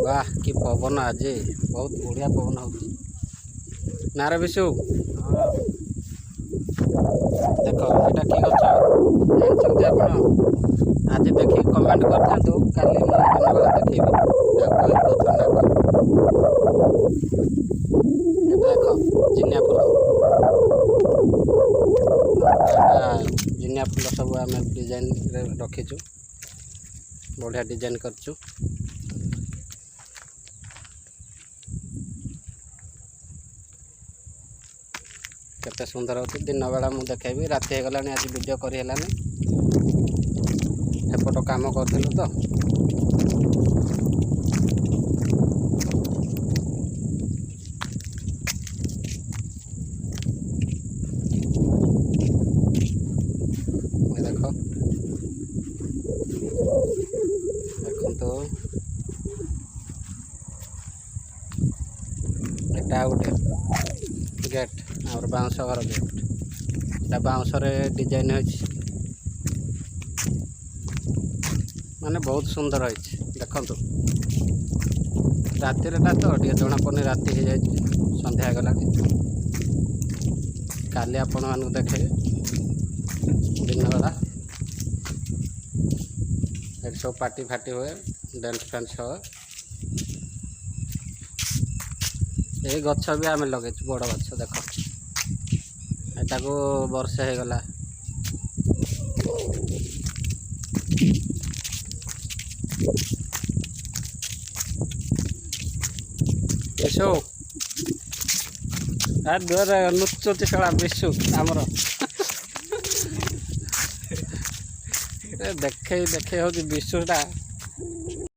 वाह कि पवन आज बहुत बढ़िया पवन हो ना रे विशु। देख एटा कि गछ जानते आप आज देखिए कमेंट करथांतु काली दिन बेला देखिए देख जिनिया फूल जिनिया फूल सब आम डिजाइन रखीचु बढ़िया डिजाइन करचु। केते सुंदर होती दिन बेला मुझे देखेबी राति हो गलानी आज वीडियो करी हेलानी एपट काम करथिलु तो देख देखो एटा गोटे गेट और बाउंस घर गेट बाउंस डिजाइन हो माने बहुत सुंदर हो देखु राति तो टे जना पड़े राति हो जाए संध्या गला काली आपण मानक देखे दिन बेला सब पार्टी फाटी हुए डांस फैंस हो ये गछ भी आम लगे बड़ गछ देख एटा को वर्षे हो गला विशु दूर नुचुची शला विशु आमर देखे देखे हूँ विशुटा